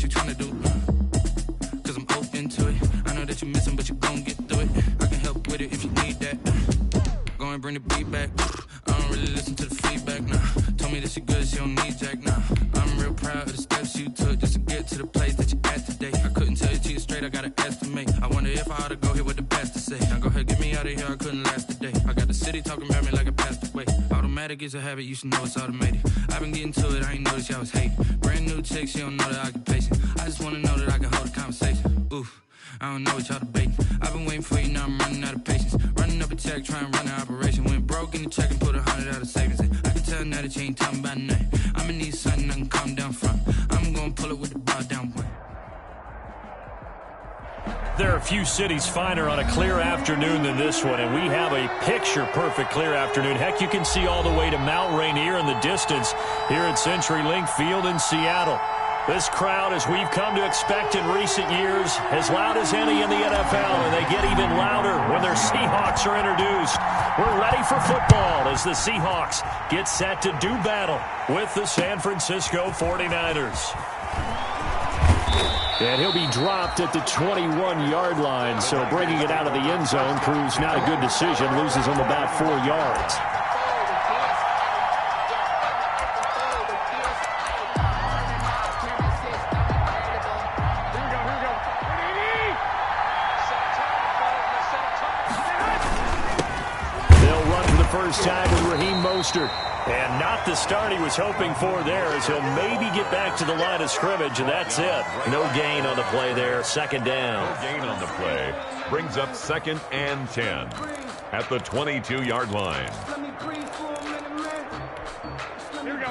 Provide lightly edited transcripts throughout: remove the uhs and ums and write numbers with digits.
what you tryna do. Cause I'm open to it. I know that you're missing, but you gon' get through it. I can help with it if you need that. Go and bring the beat back. I don't really listen to the feedback, nah. Told me that she good, she don't need Jack, nah. I'm real proud of the steps you took just to get to the place that you're at today. I couldn't tell you to you straight, I gotta estimate. I wonder if I ought to go here with the best to say. Now go ahead, get me out of here, I couldn't last today. I got the city talking about me like I passed away. Automatic is a habit, you should know it's automated. I've been getting to it, I ain't noticed y'all was hating. Brand new chick, she don't know the occupation. I just wanna know that I can hold a conversation. Oof, I don't know what y'all debating. I've been waiting for you, now I'm running out of patience. Running up a check, trying to run an operation. Went broke in the check and put 100 out of savings in. I can tell now that you ain't talking about nothing. I'ma need something I can calm down from. I'm gonna pull it with the bar down one. There are a few cities finer on a clear afternoon than this one, and we have a picture-perfect clear afternoon. Heck, you can see all the way to Mount Rainier in the distance here at CenturyLink Field in Seattle. This crowd, as we've come to expect in recent years, as loud as any in the NFL, and they get even louder when their Seahawks are introduced. We're ready for football as the Seahawks get set to do battle with the San Francisco 49ers. And he'll be dropped at the 21-yard line, so bringing it out of the end zone proves not a good decision. Loses him about 4 yards. They'll run for the first time with Raheem Mostert. And not the start he was hoping for there, as he'll maybe get back to the line of scrimmage, and that's it. No gain on the play there, second down. No gain on the play. Brings up 2nd and 10 at the 22-yard line.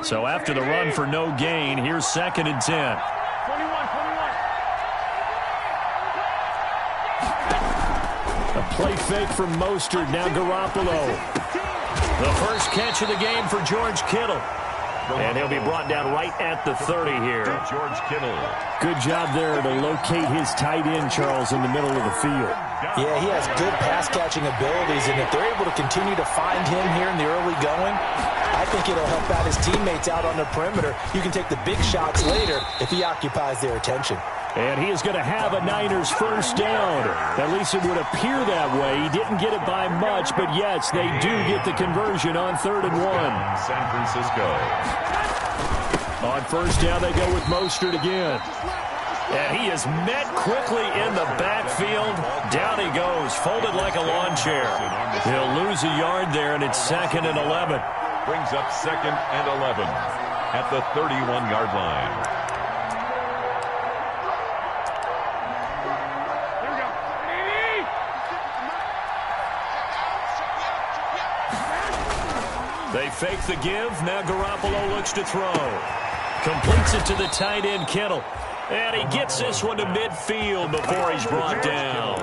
So after the run for no gain, here's 2nd and 10. A play fake from Mostert, now Garoppolo. The first catch of the game for George Kittle. And he'll be brought down right at the 30 here. George Kittle. Good job there to locate his tight end, Charles, in the middle of the field. Yeah, he has good pass-catching abilities, and if they're able to continue to find him here in the early going, I think it'll help out his teammates out on the perimeter. You can take the big shots later if he occupies their attention. And he is going to have a Niners first down. At least it would appear that way. He didn't get it by much, but yes, they do get the conversion on 3rd and 1. San Francisco. On first down, they go with Mostert again. And he is met quickly in the backfield. Down he goes, folded like a lawn chair. He'll lose a yard there, and it's 2nd and 11. Brings up 2nd and 11 at the 31-yard line. They fake the give. Now Garoppolo looks to throw. Completes it to the tight end, Kittle. And he gets this one to midfield before he's brought down.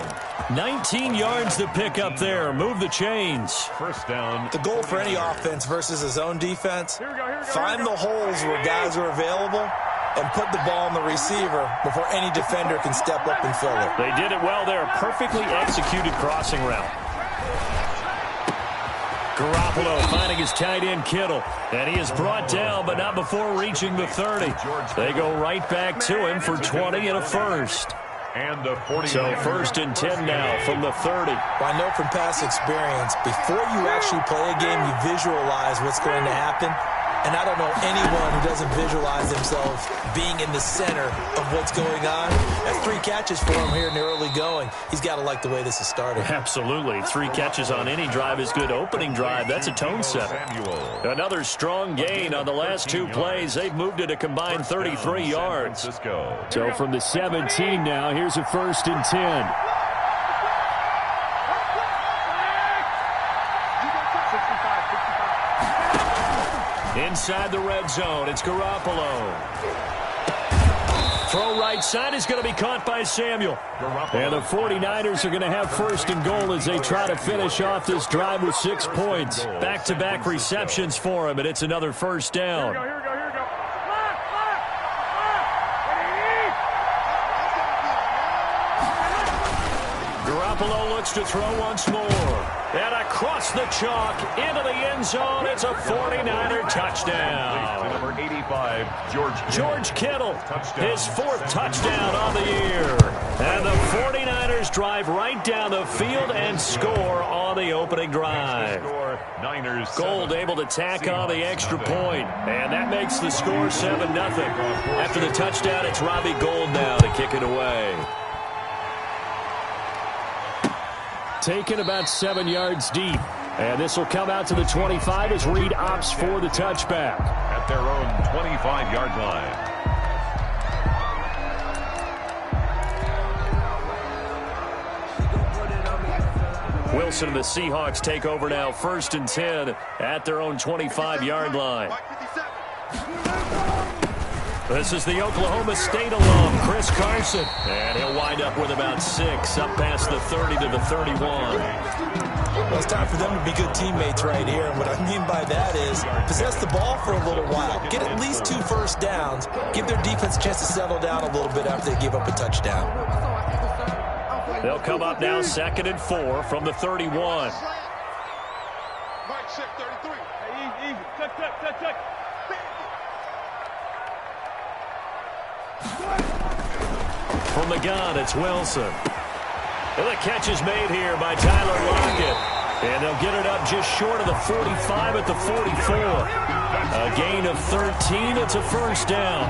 19 yards to pick up there. Move the chains. First down. The goal for any offense versus his own defense, find the holes where guys are available and put the ball on the receiver before any defender can step up and fill it. They did it well there. Perfectly executed crossing route. Garoppolo finding his tight end, Kittle. And he is brought down, but not before reaching the 30. They go right back to him for 20 and a first. And the 40. So 1st and 10 now from the 30. I know from past experience, before you actually play a game, you visualize what's going to happen. And I don't know anyone who doesn't visualize themselves being in the center of what's going on. That's 3 catches for him here in the early going. He's got to like the way this is starting. Absolutely. 3 catches on any drive is good. Opening drive, that's a tone setter. Another strong gain on the last 2 plays. They've moved it a combined 33 yards. So from the 17 now, here's a 1st and 10. Inside the red zone, it's Garoppolo. Throw right side is going to be caught by Samuel. And the 49ers are going to have 1st and goal as they try to finish off this drive with 6 points. Back-to-back receptions for him, and it's another first down. Garoppolo looks to throw once more. And across the chalk into the end zone. It's a 49er touchdown. Number 85, George Kittle, his 4th touchdown on the year. And the 49ers drive right down the field and score on the opening drive. Gold able to tack on the extra point. And that makes the score 7-0. After the touchdown, it's Robbie Gould now to kick it away. Taken about 7 yards deep. And this will come out to the 25 as Reed opts for the touchback. At their own 25-yard line. Wilson and the Seahawks take over now, 1st and 10 at their own 25-yard line. This is the Oklahoma State alum, Chris Carson. And he'll wind up with about 6, up past the 30 to the 31. Well, it's time for them to be good teammates right here. And what I mean by that is possess the ball for a little while. Get at least 2 first downs. Give their defense a chance to settle down a little bit after they give up a touchdown. They'll come up now 2nd and 4 from the 31. Mike, check 33. Hey, easy. Check. From the gun, it's Wilson. And the catch is made here by Tyler Lockett. And they'll get it up just short of the 45 at the 44. A gain of 13. It's a first down.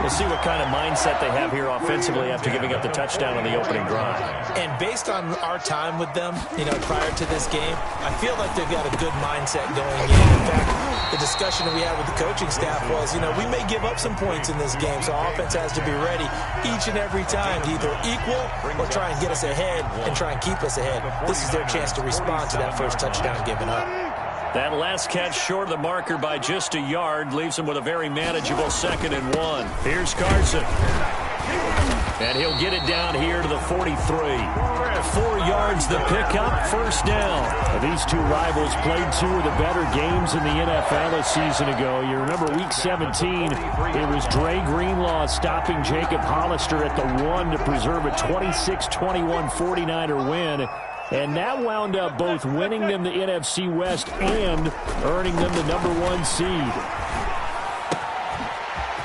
We'll see what kind of mindset they have here offensively after giving up the touchdown on the opening drive. And based on our time with them, prior to this game, I feel like they've got a good mindset going in. In fact, the discussion that we had with the coaching staff was, we may give up some points in this game, so our offense has to be ready each and every time to either equal or try and get us ahead and try and keep us ahead. This is their chance to respond to that first touchdown given up. That last catch short of the marker by just a yard leaves him with a very manageable 2nd and 1. Here's Carson. And he'll get it down here to the 43. 4 yards the pickup, first down. These two rivals played 2 of the better games in the NFL a season ago. You remember week 17, it was Dre Greenlaw stopping Jacob Hollister at the 1 to preserve a 26-21 49er win. And that wound up both winning them the NFC West and earning them the #1 seed.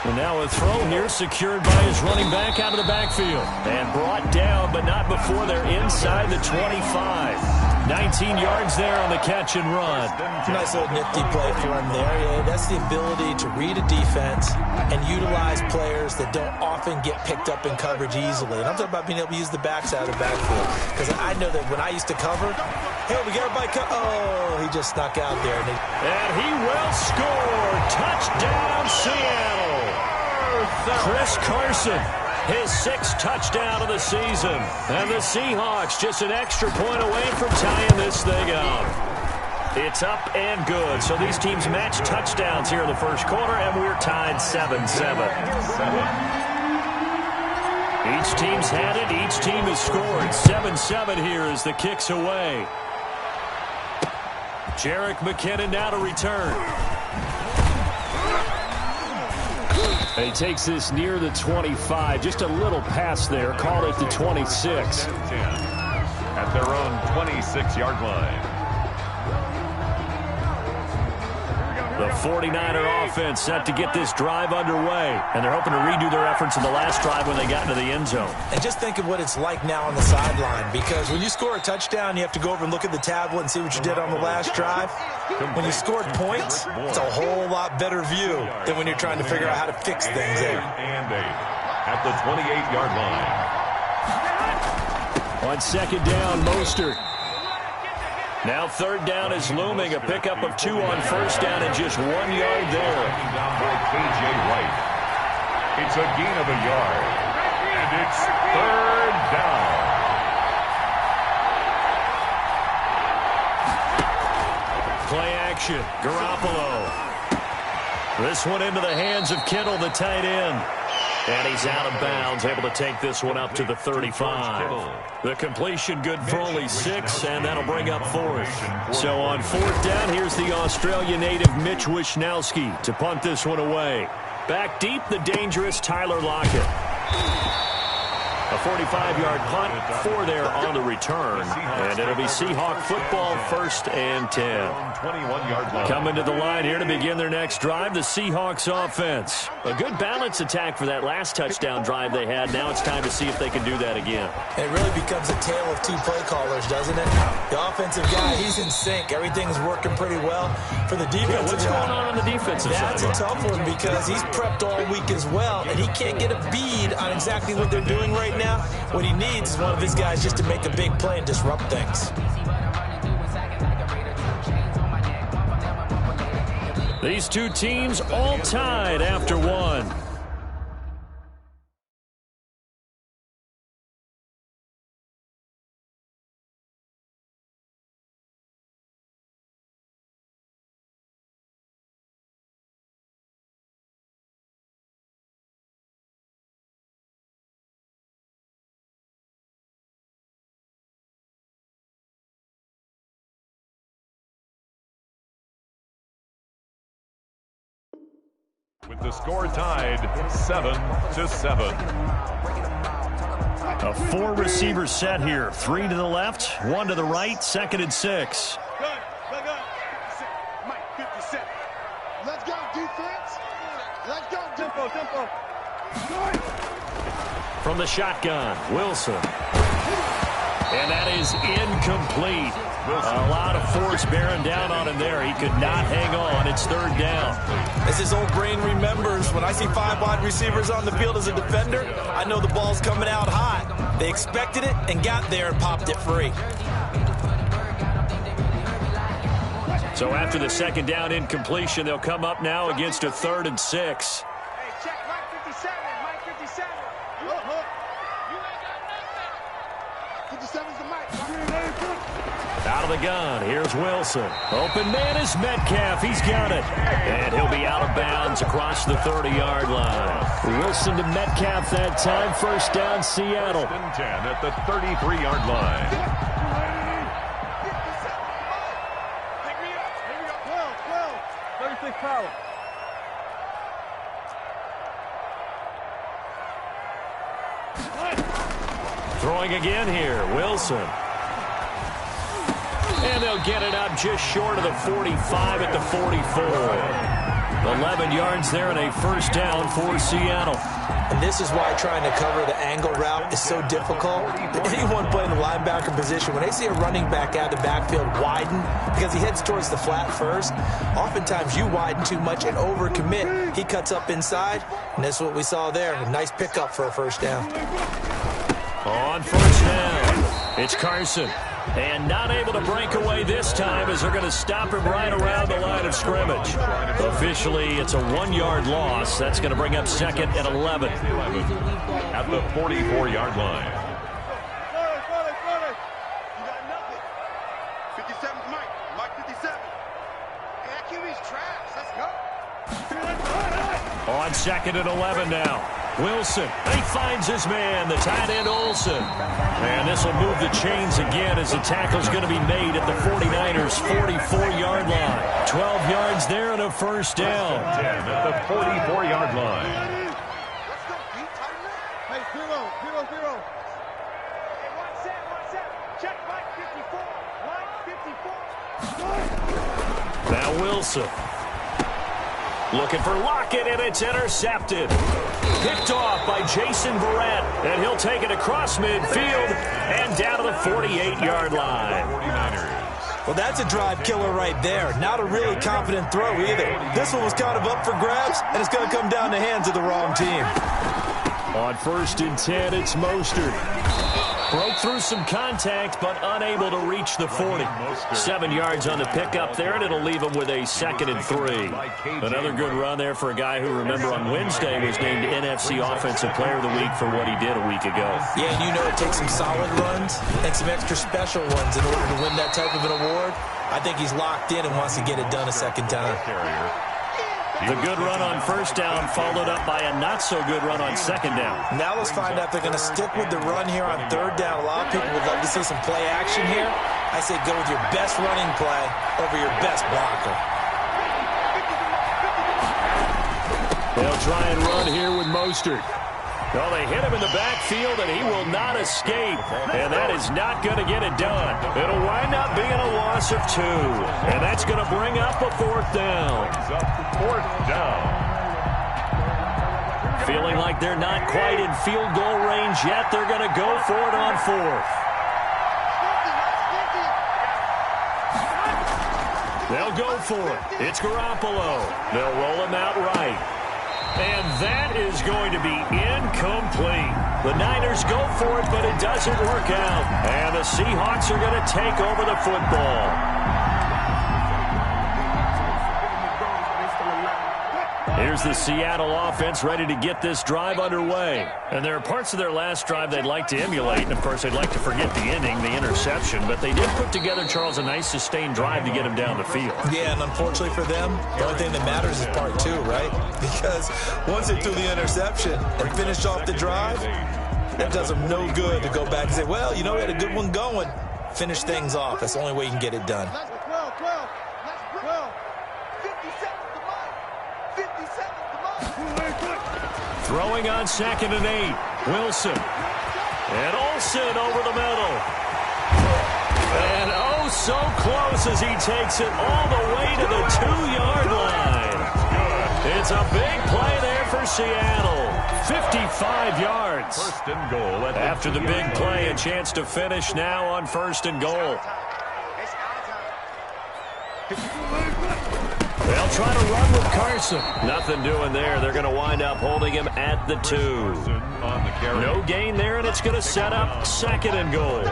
And now a throw here secured by his running back out of the backfield. And brought down, but not before they're inside the 25. 19 yards there on the catch and run. Nice little nifty play for him there. Yeah, that's the ability to read a defense and utilize players that don't often get picked up in coverage easily. And I'm talking about being able to use the backside of the backfield. Because I know that when I used to cover, hey, we got everybody oh, he just snuck out there. And he will score. Touchdown, Seattle. Chris Carson, his 6th touchdown of the season. And the Seahawks just an extra point away from tying this thing up. It's up and good. So these teams match touchdowns here in the first quarter, and we're tied 7-7. Each team's had it. Each team has scored. 7-7 here as the kick's away. Jerick McKinnon now to return. He takes this near the 25. Just a little pass there. Called it the 26. At their own 26-yard line. The 49er offense set to get this drive underway. And they're hoping to redo their efforts in the last drive when they got into the end zone. And just think of what it's like now on the sideline. Because when you score a touchdown, you have to go over and look at the tablet and see what you did on the last drive. When you scored points, it's a whole lot better view than when you're trying to figure out how to fix things there. And 8 at the 28-yard line. On 2nd down, Mostert. Now 3rd down is looming. A pickup of 2 on 1st down and just 1 yard there. Down by K.J. Wright. It's a gain of a yard. And it's 3rd down. Play action. Garoppolo. This one into the hands of Kittle, the tight end. And he's out of bounds, able to take this one up to the 35. The completion good for only 6, and that'll bring up 4th. So on 4th down, here's the Australia native Mitch Wishnowsky to punt this one away. Back deep, the dangerous Tyler Lockett. A 45-yard punt, 4 there on the return. And it'll be Seahawk football, 1st and 10. 21-yard line. Coming to the line here to begin their next drive, the Seahawks offense. A good balance attack for that last touchdown drive they had. Now it's time to see if they can do that again. It really becomes a tale of two play callers, doesn't it? The offensive guy, he's in sync. Everything's working pretty well. For the defensive What's going on the defensive side? That's a tough one because he's prepped all week as well, and he can't get a bead on exactly what they're doing right now. What he needs is one of his guys just to make a big play and disrupt things. These two teams all tied after one. With the score tied 7-7. A 4-receiver set here. 3 to the left, 1 to the right, 2nd and 6. Good. Mike, 57. Let's go, defense. Let's go, tempo. From the shotgun, Wilson. And that is incomplete. A lot of force bearing down on him there. He could not hang on. It's 3rd down. As his old brain remembers, when I see 5 wide receivers on the field as a defender, I know the ball's coming out hot. They expected it and got there and popped it free. So after the 2nd down incompletion, they'll come up now against a 3rd and 6. Hey, check Mike 57. Mike 57. You ain't got nothing. 57's the Mike. Out of the gun, here's Wilson. Open man is Metcalf. He's got it. And he'll be out of bounds across the 30-yard line. Wilson to Metcalf that time. 1st down, Seattle. 10 at the 33-yard line. Pick me up. 12. 36 power. Throwing again here, Wilson. And they'll get it up just short of the 45 at the 44. 11 yards there and a 1st down for Seattle. And this is why trying to cover the angle route is so difficult. Anyone playing the linebacker position, when they see a running back out of the backfield widen, because he heads towards the flat first, oftentimes you widen too much and overcommit. He cuts up inside, and that's what we saw there. A nice pickup for a 1st down. On 1st down, it's Carson. And not able to break away this time as they're going to stop him right around the line of scrimmage. Officially, it's a 1-yard loss. That's going to bring up 2nd and 11. At the 44-yard line. You got nothing. 57's Mike. Mike 57. Hey, that QB's trash. Let's go. On 2nd and 11 now. Wilson, he finds his man, the tight end Olsen. And this will move the chains again as the tackle's going to be made at the 49ers' 44-yard line. 12 yards there and a 1st down. 10 at the 44-yard line. Let's go, Pete. Tighten up. Hey, 0. Hey, one set. Check Mike 54. Mike 54. Now Wilson. Looking for Lockett, and it's intercepted. Picked off by Jason Verrett, and he'll take it across midfield and down to the 48-yard line. 49ers. Well, that's a drive killer right there. Not a really confident throw either. This one was kind of up for grabs, and it's going to come down the hands of the wrong team. On 1st and 10, it's Mostert. Broke through some contact, but unable to reach the 40. 7 yards on the pickup there, and it'll leave him with a 2nd and 3. Another good run there for a guy who, remember, on Wednesday was named NFC Offensive Player of the Week for what he did a week ago. Yeah, and you know it takes some solid runs and some extra special ones in order to win that type of an award. I think he's locked in and wants to get it done a 2nd time. The good run on 1st down followed up by a not-so-good run on 2nd down. Now let's find out if they're going to stick with the run here on 3rd down. A lot of people would love to see some play action here. I say go with your best running play over your best blocker. They'll try and run here with Mostert. Well, they hit him in the backfield, and he will not escape. And that is not going to get it done. It'll wind up being a loss of 2. And that's going to bring up a 4th down. Fourth down. Feeling like they're not quite in field goal range yet, they're going to go for it on 4th. They'll go for it. It's Garoppolo. They'll roll him out right. And that is going to be incomplete. The Niners go for it, but it doesn't work out. And the Seahawks are going to take over the football. Here's the Seattle offense ready to get this drive underway. And there are parts of their last drive they'd like to emulate. And, of course, they'd like to forget the ending, the interception. But they did put together, Charles, a nice sustained drive to get him down the field. Yeah, and unfortunately for them, the only thing that matters is part 2, right? Because once they threw the interception and finished off the drive, that does them no good to go back and say, well, you know, we had a good one going. Finish things off. That's the only way you can get it done. 50 seconds to mine. Throwing on 2nd and 8. Wilson. And Olsen over the middle. And oh, so close as he takes it all the way to the 2-yard line. It's a big play there for Seattle. 55 yards. First and goal. After the big play, a chance to finish now on 1st and goal. They'll try to run with Carson. Nothing doing there. They're going to wind up holding him at the 2. No gain there, and it's going to set up 2nd and goal.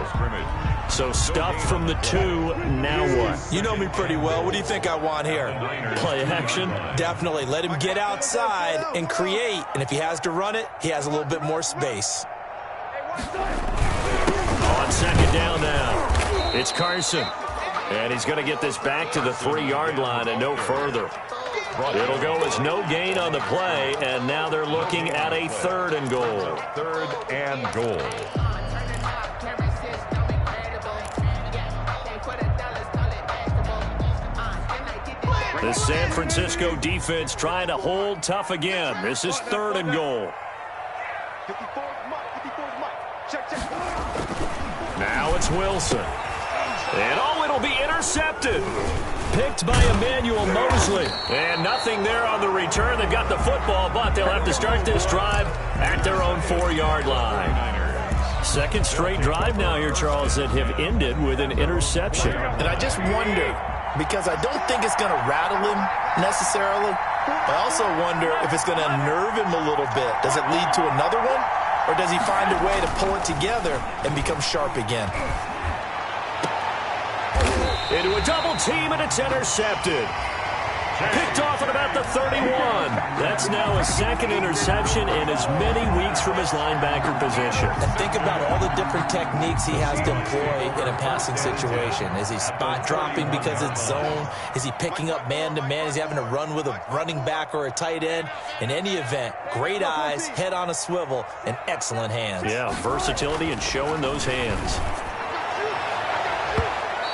So stuffed from the 2. Now what? You know me pretty well. What do you think I want here? Play action? Definitely. Let him get outside and create. And if he has to run it, he has a little bit more space. On 2nd down now. It's Carson. And he's going to get this back to the 3-yard line and no further. It'll go as no gain on the play, and now they're looking at a 3rd and goal. 3rd and goal. The San Francisco defense trying to hold tough again. This is 3rd and goal. Now it's Wilson. And oh, it'll be intercepted. Picked by Emmanuel Mosley. And nothing there on the return. They've got the football, but they'll have to start this drive at their own 4-yard line. 2nd straight drive now here, Charles, that have ended with an interception. And I just wonder, because I don't think it's going to rattle him necessarily. I also wonder if it's going to unnerve him a little bit. Does it lead to another one? Or does he find a way to pull it together and become sharp again? Into a double team, and it's intercepted. Picked off at about the 31. That's now a 2nd interception in as many weeks from his linebacker position. And think about all the different techniques he has to employ in a passing situation. Is he spot dropping because it's zone? Is he picking up man-to-man? Is he having to run with a running back or a tight end? In any event, great eyes, head on a swivel, and excellent hands. Yeah, versatility and showing those hands.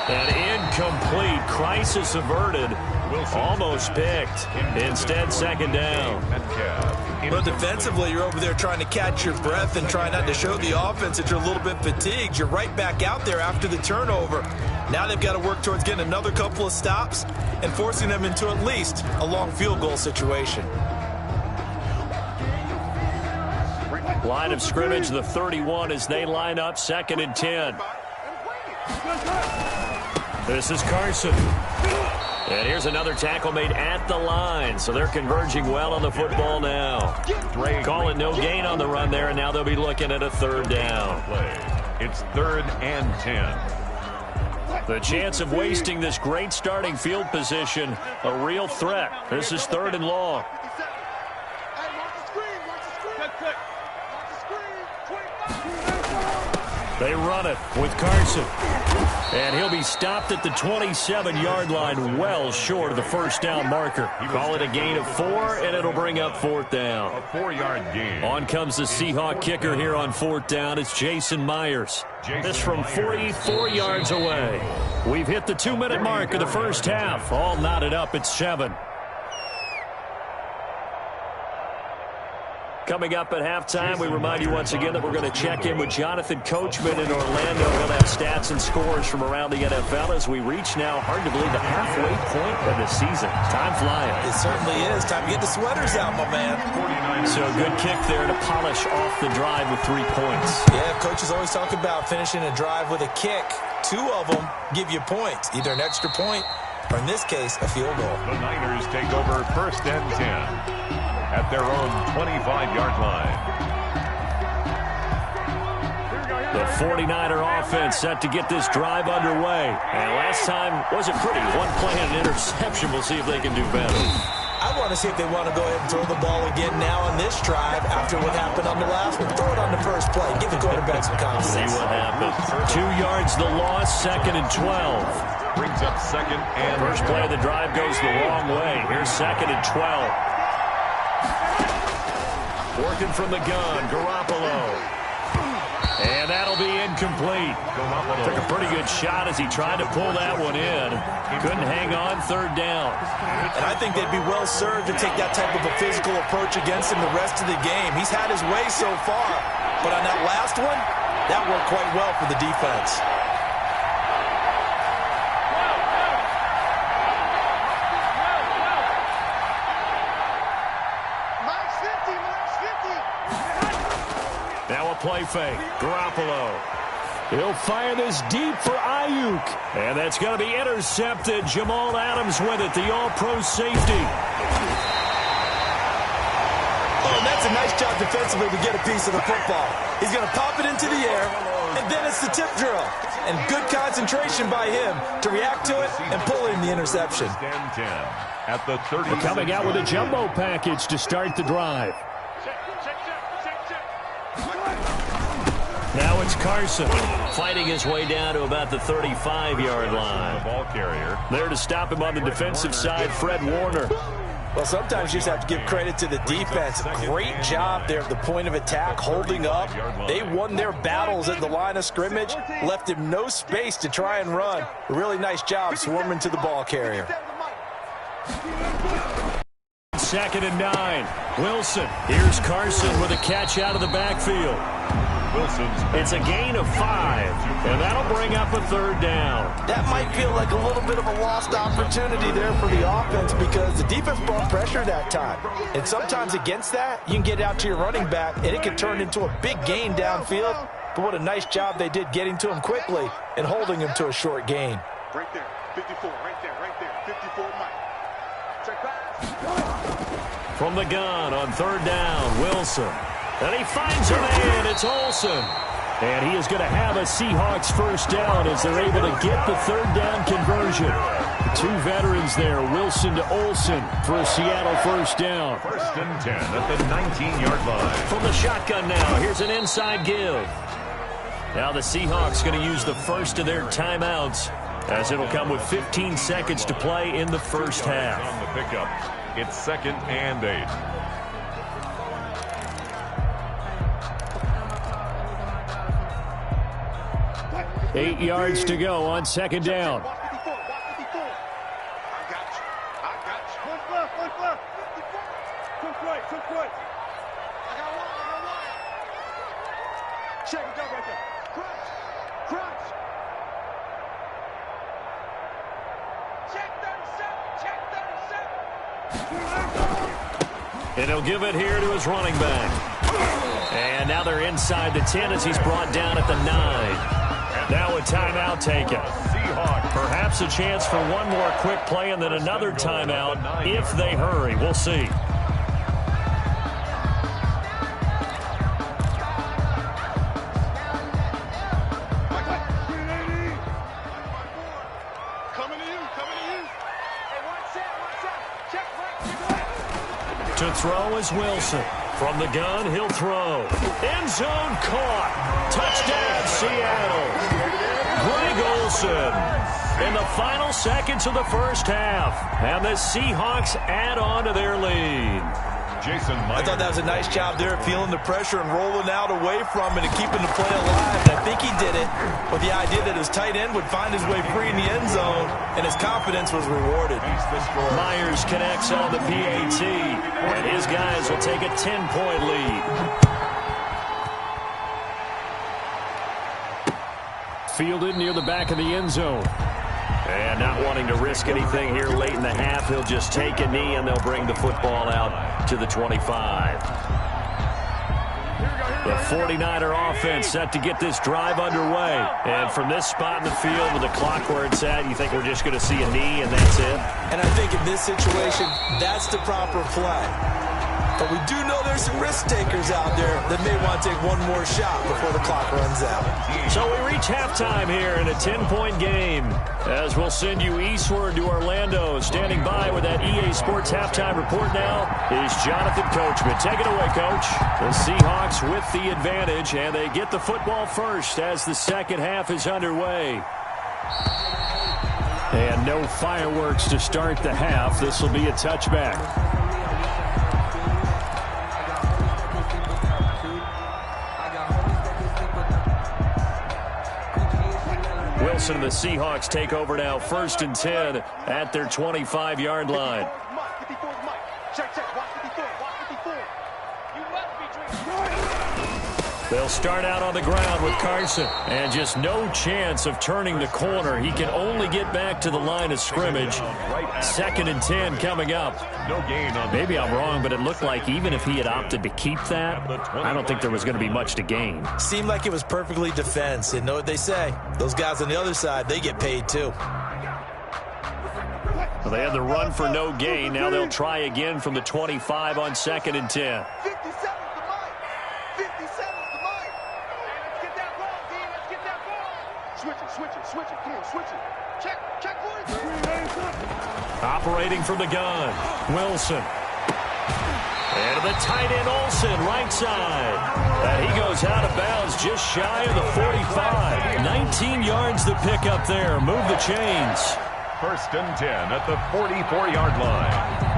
An incomplete. Crisis averted. Almost picked. Instead, 2nd down. But defensively, you're over there trying to catch your breath and try not to show the offense that you're a little bit fatigued. You're right back out there after the turnover. Now they've got to work towards getting another couple of stops and forcing them into at least a long field goal situation. Line of scrimmage, the 31 as they line up 2nd and 10. This is Carson. And here's another tackle made at the line. So they're converging well on the football now. Call it no gain on the run there, and now they'll be looking at a 3rd down. It's 3rd and 10. The chance of wasting this great starting field position, a real threat. This is 3rd and long. They run it with Carson. And he'll be stopped at the 27-yard line, well short of the 1st down marker. Call it a gain of 4, and it'll bring up 4th down. A 4-yard gain. On comes the Seahawk kicker here on 4th down. It's Jason Myers. This from 44 yards away. We've hit the 2-minute mark of the first half. All knotted up at 7. Coming up at halftime, we remind you once again that we're going to check in with Jonathan Coachman in Orlando. He'll have stats and scores from around the NFL as we reach now, hard to believe, the halfway point of the season. Time flying. It certainly is. Time to get the sweaters out, my man. So good kick there to polish off the drive with 3 points. Yeah, coaches always talk about finishing a drive with a kick. 2 of them give you points, either an extra point or, in this case, a field goal. The Niners take over 1st and 10 at their own 25-yard line. The 49er offense set to get this drive underway. And last time wasn't pretty. One play and an interception. We'll see if they can do better. I want to see if they want to go ahead and throw the ball again now on this drive after what happened on the last one. Throw it on the first play. Give the quarterback some confidence. See what happens. 2 yards the loss, 2nd and 12. Brings up 2nd and First play of the drive goes the wrong way. Here's 2nd and 12. Working from the gun, Garoppolo. And that'll be incomplete. Took a pretty good shot as he tried to pull that one in. Couldn't hang on, 3rd down. And I think they'd be well served to take that type of a physical approach against him the rest of the game. He's had his way so far. But on that last one, that worked quite well for the defense. Now a play fake. Garoppolo. He'll fire this deep for Ayuk. And that's going to be intercepted. Jamal Adams with it, the all-pro safety. Oh, and that's a nice job defensively to get a piece of the football. He's going to pop it into the air, and then it's the tip drill. And good concentration by him to react to it and pull in the interception. At the 30. Coming out with a jumbo package to start the drive. Now it's Carson fighting his way down to about the 35-yard line. The ball carrier. There to stop him on the defensive side, Fred Warner. Well, sometimes you just have to give credit to the defense. Great job there at the point of attack, holding up. They won their battles at the line of scrimmage, left him no space to try and run. A really nice job swarming to the ball carrier. 2nd and 9. Wilson. Here's Carson with a catch out of the backfield. It's a gain of 5, and that'll bring up a 3rd down. That might feel like a little bit of a lost opportunity there for the offense because the defense brought pressure that time. And sometimes against that, you can get out to your running back, and it can turn into a big gain downfield. But what a nice job they did getting to him quickly and holding him to a short gain. Right there, 54, right there, 54, Mike. Check pass. From the gun on 3rd down, Wilson. And he finds a man. It's Olsen. And he is going to have a Seahawks 1st down as they're able to get the 3rd down conversion. 2 veterans there, Wilson to Olsen for a Seattle 1st down. 1st and 10 at the 19-yard line. From the shotgun now, here's an inside give. Now the Seahawks going to use the first of their timeouts as it'll come with 15 seconds to play in the first half. On the pickup, it's 2nd and 8. 8 yards to go on 2nd down. I got you. I got you. One left. Took right. I got one. Check it out right there. Crunch. Check 37. And he'll give it here to his running back. And now they're inside the 10 as he's brought down at the 9. Now a timeout taken. Perhaps a chance for one more quick play and then another timeout if they hurry. We'll see. To throw is Wilson. From the gun, he'll throw. End zone caught. Touchdown, Seattle. Greg Olsen in the final seconds of the first half. And the Seahawks add on to their lead. I thought that was a nice job there, feeling the pressure and rolling out away from it and keeping the play alive. And I think he did it with the idea that his tight end would find his way free in the end zone, and his confidence was rewarded. Myers connects on the PAT, and his guys will take a 10-point lead. Fielded near the back of the end zone. And not wanting to risk anything here late in the half, he'll just take a knee, and they'll bring the football out to the 25. The 49er offense set to get this drive underway. And from this spot in the field with the clock where it's at, you think we're just going to see a knee and that's it? And I think in this situation, that's the proper play. But we do know there's some risk takers out there that may want to take one more shot before the clock runs out. So we reach halftime here in a 10-point game. As we'll send you eastward to Orlando. Standing by with that EA Sports halftime report now is Jonathan Coachman. Take it away, Coach. The Seahawks with the advantage, and they get the football first as the second half is underway. And no fireworks to start the half. This will be a touchback. Wilson and the Seahawks take over now, 1st and 10 at their 25-yard line. They'll start out on the ground with Carson, and just no chance of turning the corner. He can only get back to the line of scrimmage. 2nd and 10 coming up. Maybe I'm wrong, but it looked like even if he had opted to keep that, I don't think there was going to be much to gain. Seemed like it was perfectly defense. And know what they say? Those guys on the other side, they get paid too. Well, they had the run for no gain. Now they'll try again from the 25 on 2nd and 10. Operating from the gun, Wilson. And the tight end, Olsen, right side. And he goes out of bounds just shy of the 45. 19 yards to pick up there. Move the chains. 1st and 10 at the 44-yard line.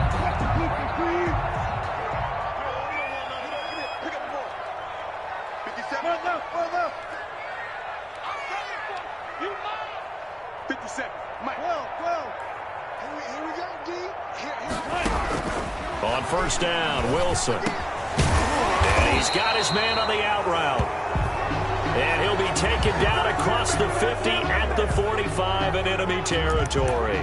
On 1st down, Wilson. And he's got his man on the out route. And he'll be taken down across the 50 at the 45 in enemy territory.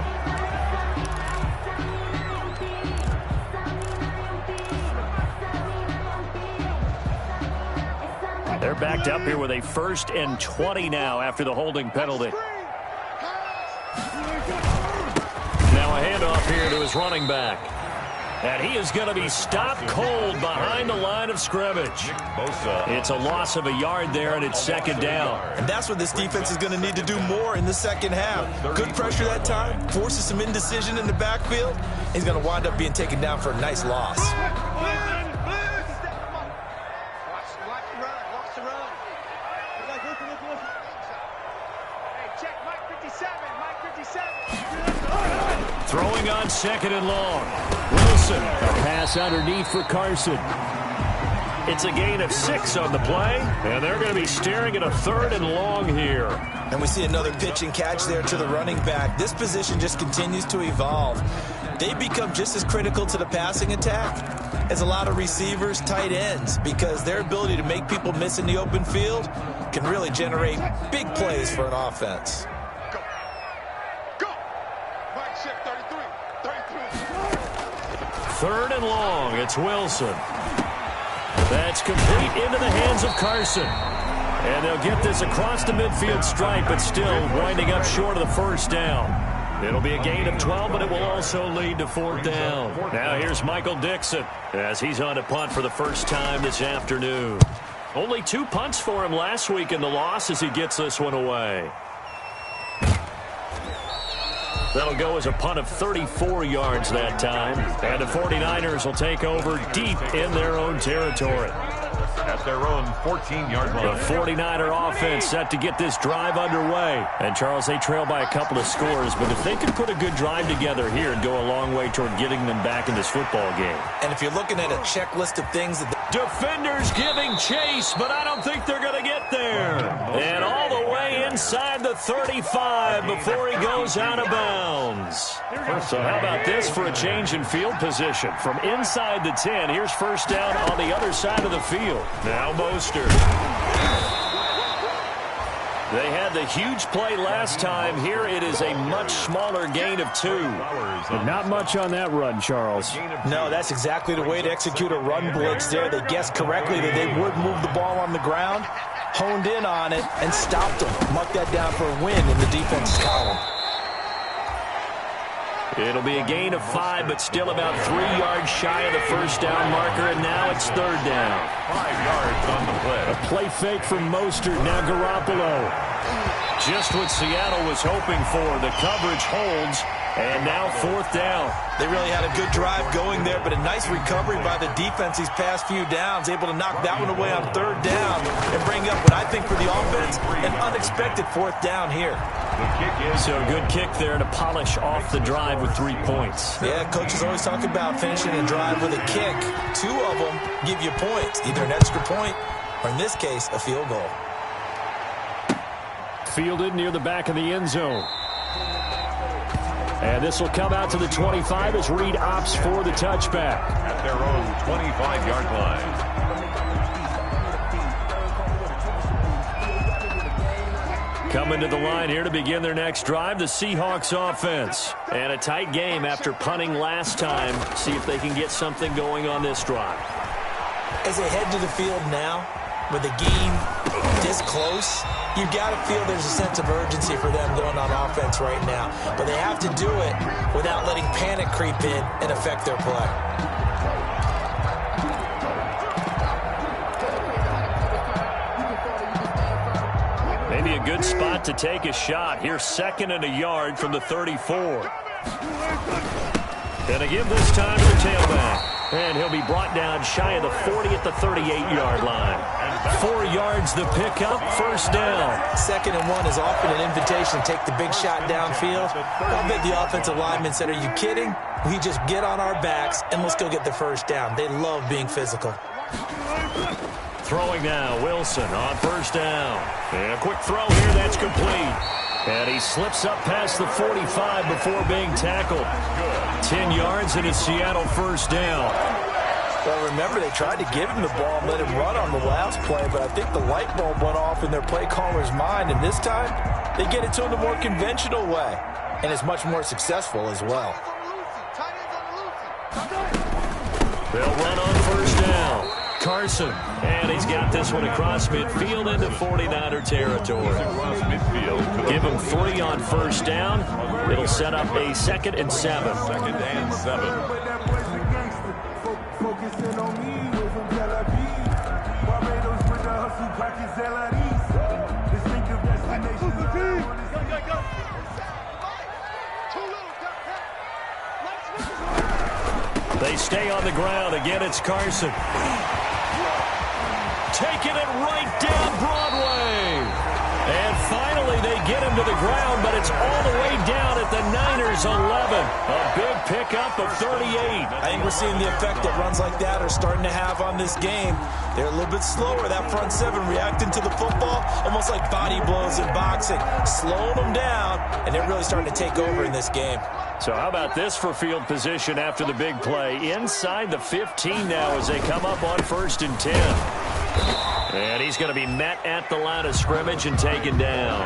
They're backed up here with a 1st and 20 now after the holding penalty. Now a handoff here to his running back. And he is going to be stopped cold behind the line of scrimmage. It's a loss of a yard there, and it's 2nd down. And that's what this defense is going to need to do more in the second half. Good pressure that time, forces some indecision in the backfield. He's going to wind up being taken down for a nice loss. Throwing on 2nd and long. Wilson, a pass underneath for Carson. It's a gain of 6 on the play, and they're going to be staring at a 3rd and long here. And we see another pitch and catch there to the running back. This position just continues to evolve. They become just as critical to the passing attack as a lot of receivers, tight ends, because their ability to make people miss in the open field can really generate big plays for an offense. 3rd and long. It's Wilson. That's complete into the hands of Carson. And they'll get this across the midfield stripe, but still winding up short of the 1st down. It'll be a gain of 12, but it will also lead to 4th down. Now here's Michael Dixon as he's on to punt for the first time this afternoon. Only 2 punts for him last week in the loss as he gets this one away. That'll go as a punt of 34 yards that time. And the 49ers will take over deep in their own territory. at their own 14-yard line. The 49er offense set to get this drive underway. And, Charles, they trail by a couple of scores, but if they can put a good drive together here, it'd go a long way toward getting them back in this football game. And if you're looking at a checklist of things that defenders giving chase, but I don't think they're going to get there. And all the way inside the 35 before he goes out of bounds. So how about this for a change in field position? From inside the 10, here's first down on the other side of the field. Now Mostert. They had the huge play last time. Here it is a much smaller gain of 2. But not much on that run, Charles. No, that's exactly the way to execute a run blitz there. They guessed correctly that they would move the ball on the ground, honed in on it, and stopped them. Mark that down for a win in the defense's column. It'll be a gain of 5, but still about 3 yards shy of the first down marker, and now it's third down. 5 yards on the play. A play fake from Mostert, now Garoppolo. Just what Seattle was hoping for. The coverage holds, and now fourth down. They really had a good drive going there, but a nice recovery by the defense these past few downs, able to knock that one away on third down and bring up what I think for the offense, an unexpected fourth down here. So a good kick there to polish off the drive with 3 points. Yeah, coaches always talk about finishing a drive with a kick. 2 of them give you points, either an extra point or, in this case, a field goal. Fielded near the back of the end zone. And this will come out to the 25 as Reed opts for the touchback. At their own 25-yard line. Coming to the line here to begin their next drive, the Seahawks offense. And a tight game after punting last time. See if they can get something going on this drive. As they head to the field now, with the game this close, you got to feel there's a sense of urgency for them going on offense right now. But they have to do it without letting panic creep in and affect their play. Maybe a good spot to take a shot. Here's 2nd and a yard from the 34. Gonna give this time to the tailback. And he'll be brought down shy of the 40 at the 38-yard line. 4 yards the pickup, first down. 2nd and 1 is often an invitation to take the big shot downfield. I bet the offensive linemen said, are you kidding? We just get on our backs and let's go get the first down. They love being physical. Throwing now, Wilson on first down. And a quick throw here, that's complete. And he slips up past the 45 before being tackled. 10 yards and a Seattle first down. Well, remember, they tried to give him the ball and let him run on the last play, but I think the light bulb went off in their play caller's mind, and this time they get it to him the more conventional way, and it's much more successful as well. They'll run on first down. Carson, and he's got this one across midfield into 49er territory. Give him 3 on first down. It'll set up a 2nd and 7. 2nd and 7. They stay on the ground. Again, it's Carson. Taking it right down Broadway. And finally, they get him to the ground, but it's all the way down at the Niners' 11. A big pickup of 38. I think we're seeing the effect that runs like that are starting to have on this game. They're a little bit slower, that front 7 reacting to the football, almost like body blows in boxing, slowing them down, and they're really starting to take over in this game. So how about this for field position after the big play? Inside the 15 now as they come up on 1st and 10. And he's going to be met at the line of scrimmage and taken down.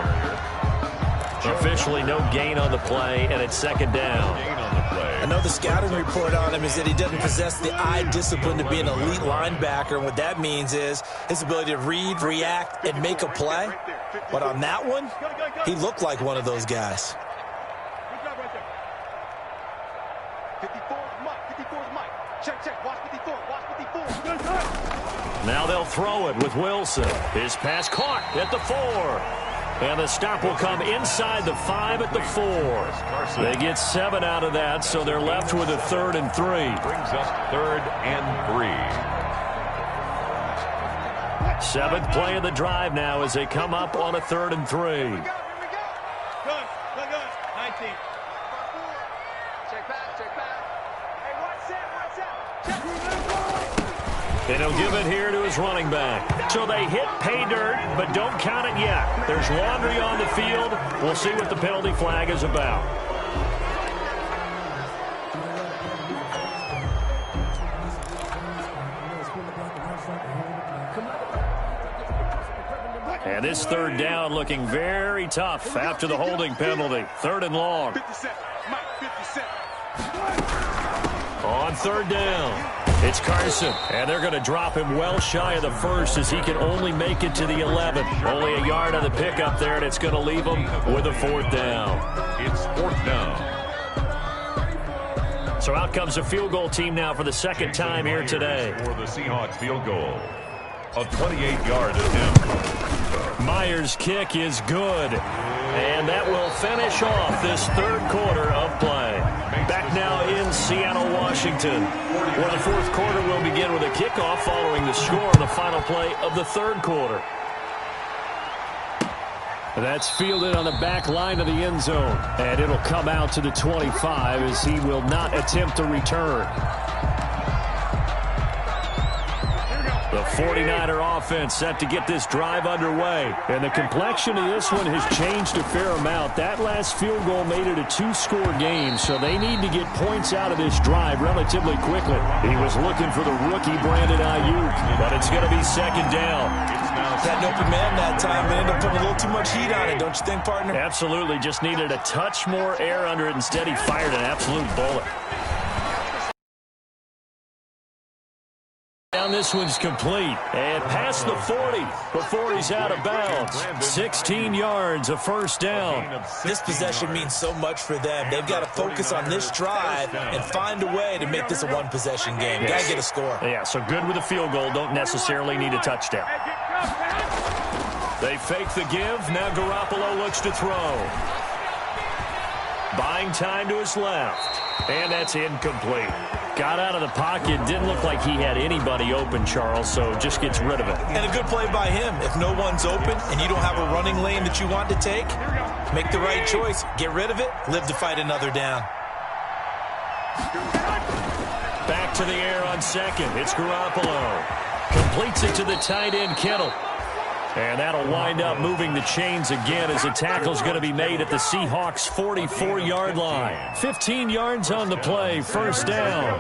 Officially no gain on the play, and it's 2nd down. I know the scouting report on him is that he doesn't possess the eye discipline to be an elite linebacker, and what that means is his ability to read, react, and make a play. But on that one, he looked like one of those guys. 54 is Mike. Check. Watch 54. Now they'll throw it with Wilson. His pass caught at the 4. And the stop will come inside the 5 at the 4. They get 7 out of that, so they're left with a 3rd and 3. Brings up 3rd and 3. Seventh play of the drive now as they come up on a 3rd and 3. Here we go. Gun. 19. Check back. Hey, watch that. And he'll give it here to his running back. So they hit pay dirt, but don't count it yet. There's laundry on the field. We'll see what the penalty flag is about. And this 3rd down looking very tough after the holding penalty. 3rd and long. 57. Mike, 57. On 3rd down, it's Carson. And they're going to drop him well shy of the 1st as he can only make it to the 11. Only a yard on the pickup there, and it's going to leave him with a 4th down. It's 4th down. So out comes a field goal team now for the 2nd time here today. For the Seahawks field goal. A 28-yard attempt. Myers' kick is good. And that will finish off this 3rd quarter of play. Back now in Seattle, Washington, where the 4th quarter will begin with a kickoff following the score on the final play of the 3rd quarter. That's fielded on the back line of the end zone. And it'll come out to the 25 as he will not attempt a return. The 49er offense set to get this drive underway. And the complexion of this one has changed a fair amount. That last field goal made it a 2-score game, so they need to get points out of this drive relatively quickly. He was looking for the rookie Brandon Ayuk, but it's going to be 2nd down. Had an open man that time, but ended up putting a little too much heat on it, don't you think, partner? Absolutely. Just needed a touch more air under it. Instead, he fired an absolute bullet. Down, this one's complete. And past the 40 before he's out of bounds. 16 yards, a 1st down. This possession means so much for them. They've got to focus on this drive and find a way to make this a one-possession game. Got to get a score. Yeah, so good with a field goal. Don't necessarily need a touchdown. They fake the give. Now Garoppolo looks to throw. Buying time to his left. And that's incomplete. Got out of the pocket. Didn't look like he had anybody open, Charles, so just gets rid of it. And a good play by him. If no one's open and you don't have a running lane that you want to take, make the right choice. Get rid of it. Live to fight another down. Back to the air on 2nd. It's Garoppolo. Completes it to the tight end, Kittle. And that'll wind up moving the chains again as a tackle's going to be made at the Seahawks' 44-yard line. 15 yards on the play, 1st down.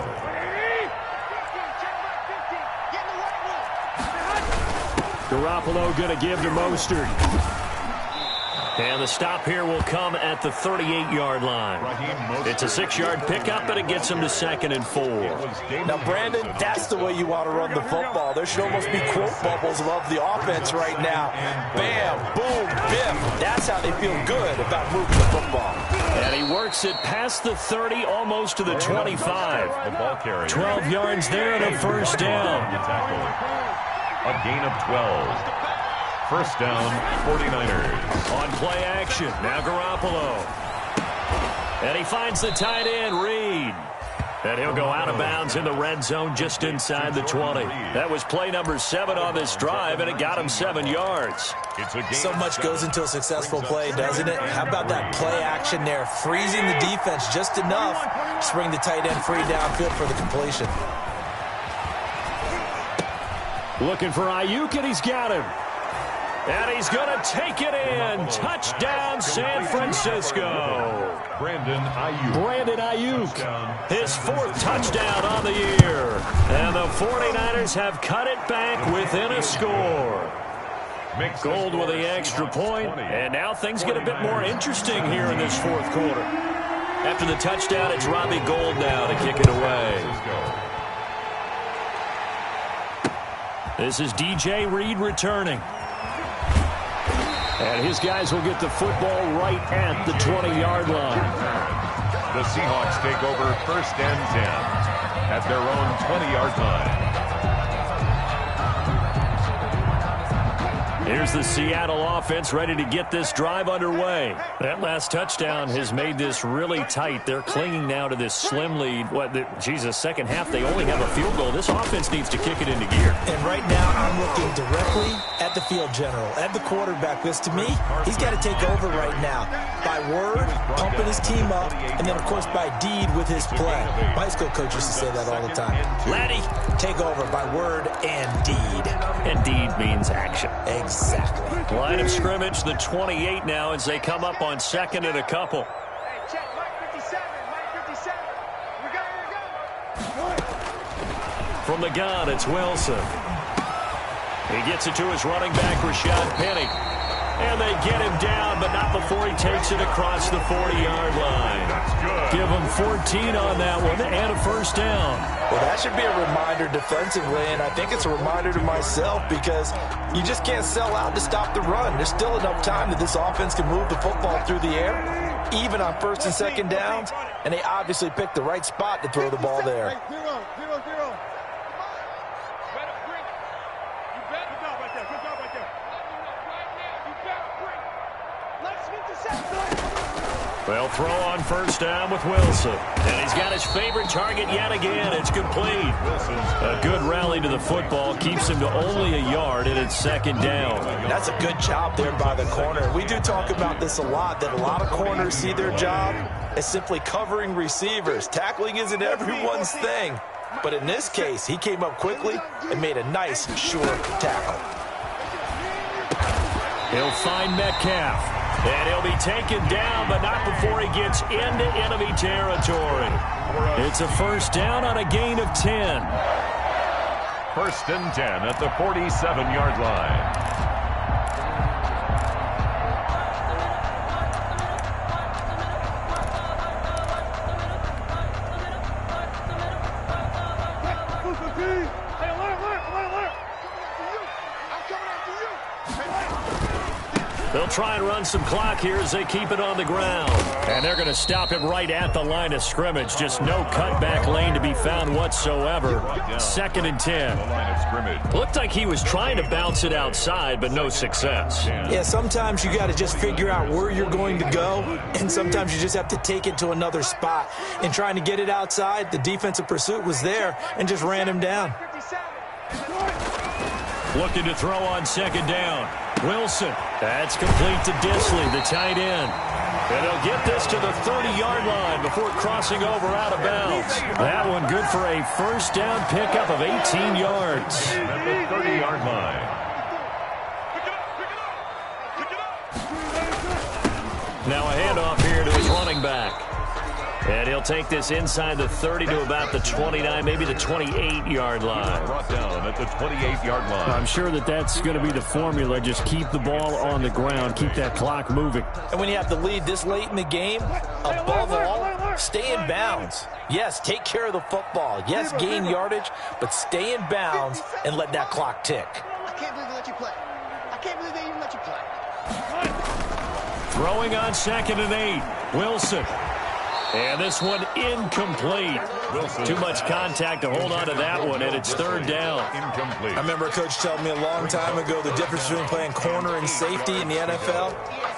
Garoppolo going to give to Mostert. And the stop here will come at the 38-yard line. It's a 6-yard pickup, but it gets him to 2nd and 4. Now, Brandon, that's the way you want to run the football. There should almost be quote bubbles above the offense right now. Bam, boom, biff. That's how they feel good about moving the football. And he works it past the 30, almost to the 25. 12 yards there and a 1st down. A gain of 12. 1st down, 49ers. On play action, now Garoppolo. And he finds the tight end, Reed. And he'll go out of bounds in the red zone just inside the 20. That was play number 7 on this drive, and it got him 7 yards. So much goes into a successful play, doesn't it? How about that play action there? Freezing the defense just enough to bring the tight end free downfield for the completion. Looking for Ayuk, and he's got him. And he's going to take it in. Touchdown, San Francisco. Brandon Ayuk. His 4th touchdown on the year. And the 49ers have cut it back within a score. Gold with the extra point. And now things get a bit more interesting here in this 4th quarter. After the touchdown, it's Robbie Gould now to kick it away. This is DJ Reed returning. And his guys will get the football right at the 20-yard line. The Seahawks take over 1st and 10 at their own 20-yard line. Here's the Seattle offense ready to get this drive underway. That last touchdown has made this really tight. They're clinging now to this slim lead. Second half, they only have a field goal. This offense needs to kick it into gear. And right now, I'm looking directly at the field general, at the quarterback, because to me, he's got to take over right now. By word, pumping his team up, and then, of course, by deed with his play. My high school coach used to say that all the time. Laddie, take over by word and deed. And deed means action. Exactly. Line of scrimmage, the 28 now as they come up on second and a couple. Hey, check, Mike 57, Mike 57. We go. From the gun, it's Wilson. He gets it to his running back, Rashad Penny. And they get him down, but not before he takes it across the 40-yard line. That's good. Give him 14 on that one and a first down. Well, that should be a reminder defensively, and I think it's a reminder to myself because you just can't sell out to stop the run. There's still enough time that this offense can move the football through the air, even on first and second downs, and they obviously picked the right spot to throw the ball there. 0-0-0. They'll throw on first down with Wilson. And he's got his favorite target yet again. It's complete. A good rally to the football keeps him to only a yard, and it's second down. That's a good job there by the corner. We do talk about this a lot, that a lot of corners see their job as simply covering receivers. Tackling isn't everyone's thing. But in this case, he came up quickly and made a nice, sure tackle. He'll find Metcalf. And he'll be taken down, but not before he gets into enemy territory. It's a first down on a gain of 10. First and 10 at the 47-yard line. They'll try and run some clock here as they keep it on the ground. And they're going to stop him right at the line of scrimmage. Just no cutback lane to be found whatsoever. Second and 10. Looked like he was trying to bounce it outside, but no success. Yeah, sometimes you got to just figure out where you're going to go, and sometimes you just have to take it to another spot. In trying to get it outside, the defensive pursuit was there and just ran him down. Looking to throw on second down. Wilson. That's complete to Disley, the tight end. And they'll get this to the 30-yard line before crossing over out of bounds. That one good for a first down pickup of 18 yards. At the 30-yard line. Now a handoff here to his running back. And he'll take this inside the 30 to about the 29, maybe the 28-yard line. Brought down at the 28-yard line. I'm sure that that's going to be the formula. Just keep the ball on the ground. Keep that clock moving. And when you have the lead this late in the game, above all, stay in bounds. Yes, take care of the football. Yes, gain yardage, but stay in bounds and let that clock tick. I can't believe they let you play. I can't believe they even let you play. Throwing on second and 8. Wilson. And this one incomplete. Too much contact to hold on to that one, and it's third down. Incomplete. I remember a coach telling me a long time ago the difference between playing corner and safety in the NFL.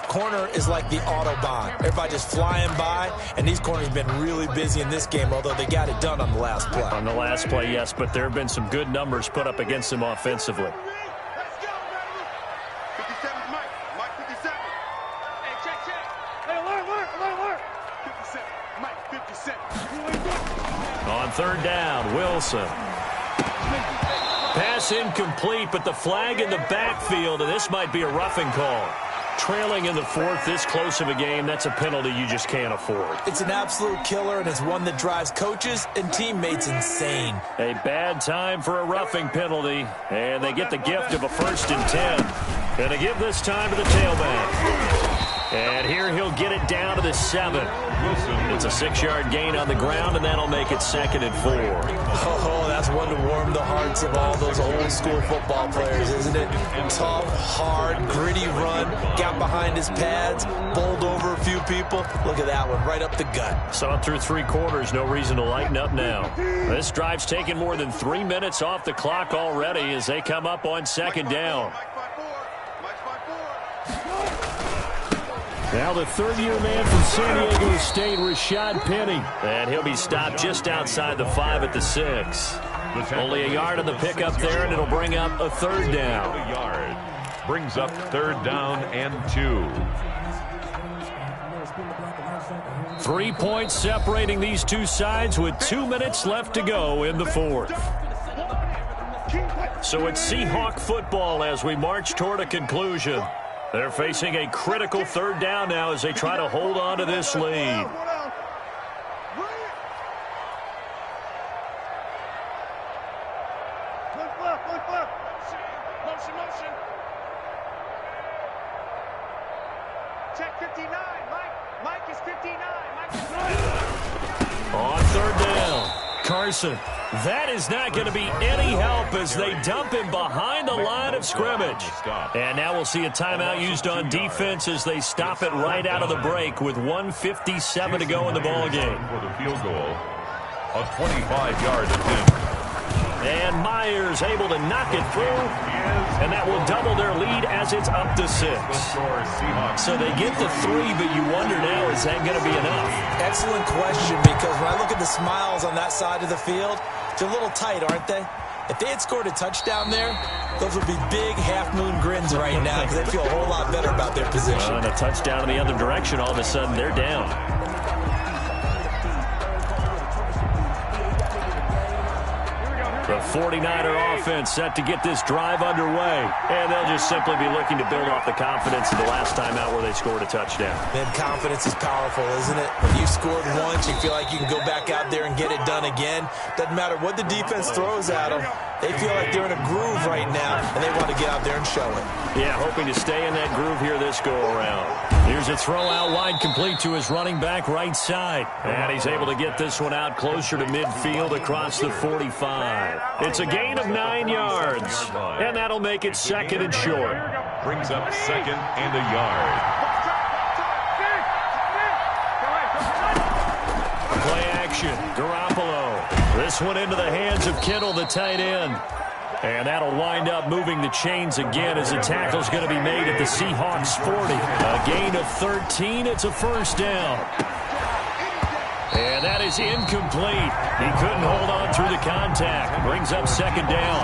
Corner is like the Autobahn. Everybody just flying by, and these corners have been really busy in this game, although they got it done on the last play. On the last play, yes, but there have been some good numbers put up against them offensively. Let's go, baby. 57's Mike. Mike 57. Hey, check. Hey, alert. 57. Mike 57. On third down, Wilson. Pass incomplete, but the flag in the backfield, and this might be a roughing call. Trailing in the fourth, this close of a game, that's a penalty you just can't afford. It's an absolute killer, and it's one that drives coaches and teammates insane. A bad time for a roughing penalty, and they get the gift of a first and 10. And they give this time to the tailback. And here he'll get it down to the 7. It's a 6-yard gain on the ground, and that'll make it second and 4. Oh, that's one to warm the hearts of all those old-school football players, isn't it? Tough, hard, gritty run, got behind his pads, bowled over a few people. Look at that one, right up the gut. Saw it through 3 quarters, no reason to lighten up now. This drive's taken more than 3 minutes off the clock already as they come up on second down. Now the third-year man from San Diego State, Rashad Penny. And he'll be stopped just outside the 5 at the 6. Only a yard on the pickup there, and it'll bring up a third down. A yard. Brings up third down and 2. 3 points separating these two sides with 2 minutes left to go in the fourth. So it's Seahawk football as we march toward a conclusion. They're facing a critical third down now as they try to hold on to this lead. Check 59. Mike is 59. On third down, Carson. That is not going to be any help as they dump him behind the line of scrimmage. And now we'll see a timeout used on defense as they stop it right out of the break with 1:57 to go in the ballgame. For the field goal, a 25-yard attempt. And Myers able to knock it through, and that will double their lead as it's up to 6. So they get the 3, but you wonder now, is that going to be enough? Excellent question, because when I look at the smiles on that side of the field, they're a little tight, aren't they? If they had scored a touchdown there, those would be big half-moon grins right now because they feel a whole lot better about their position. And a touchdown in the other direction, all of a sudden they're down. The 49er offense set to get this drive underway. And they'll just simply be looking to build off the confidence of the last time out where they scored a touchdown. Man, confidence is powerful, isn't it? When you scored once, you feel like you can go back out there and get it done again. Doesn't matter what the defense throws at them. They feel like they're in a groove right now, and they want to get out there and show it. Yeah, hoping to stay in that groove here this go-around. Here's a throw out wide complete to his running back right side. And he's able to get this one out closer to midfield across the 45. It's a gain of 9 yards, and that'll make it second and short. Brings up second and a yard. Play action, Garoppolo. This one into the hands of Kittle, the tight end. And that'll wind up moving the chains again as the tackle's going to be made at the Seahawks 40. A gain of 13. It's a first down. And that is incomplete. He couldn't hold on through the contact. Brings up second down.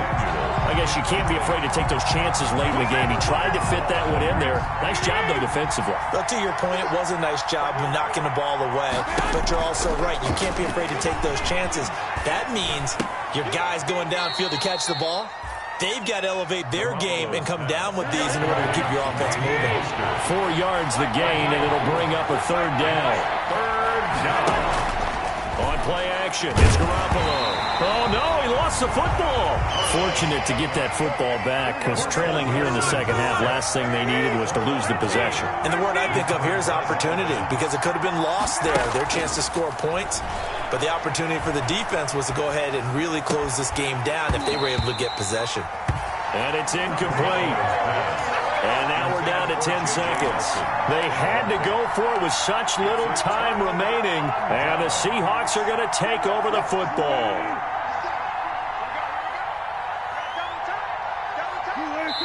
I guess you can't be afraid to take those chances late in the game. He tried to fit that one in there. Nice job, though, defensively. But to your point, it was a nice job of knocking the ball away. But you're also right. You can't be afraid to take those chances. That means your guys going downfield to catch the ball, they've got to elevate their game and come down with these in order to keep your offense moving. 4 yards the gain, and it'll bring up a third down. Third down. On play action, it's Garoppolo. Oh, no, he lost the football. Fortunate to get that football back because trailing here in the second half, last thing they needed was to lose the possession. And the word I think of here is opportunity because it could have been lost there, their chance to score points. But the opportunity for the defense was to go ahead and really close this game down if they were able to get possession. And it's incomplete. And now we're down to 10 seconds. They had to go for it with such little time remaining. And the Seahawks are going to take over the football.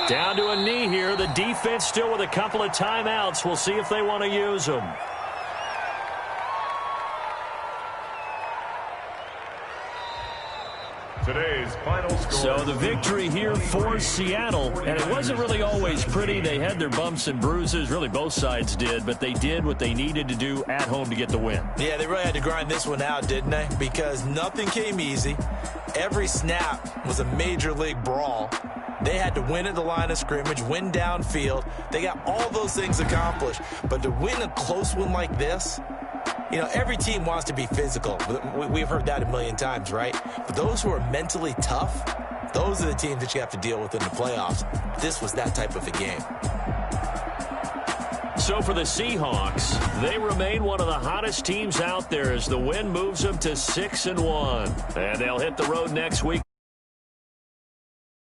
Down to a knee here. The defense still with a couple of timeouts. We'll see if they want to use them. Today's final score. So the victory here for Seattle, and it wasn't really always pretty. They had their bumps and bruises, really both sides did, but they did what they needed to do at home to get the win. Yeah, they really had to grind this one out, didn't they? Because nothing came easy. Every snap was a major league brawl. They had to win at the line of scrimmage, win downfield. They got all those things accomplished. But to win a close one like this, you know, every team wants to be physical. We've heard that a million times, right? But those who are mentally tough, those are the teams that you have to deal with in the playoffs. This was that type of a game. So for the Seahawks, they remain one of the hottest teams out there as the win moves them to 6-1. And they'll hit the road next week.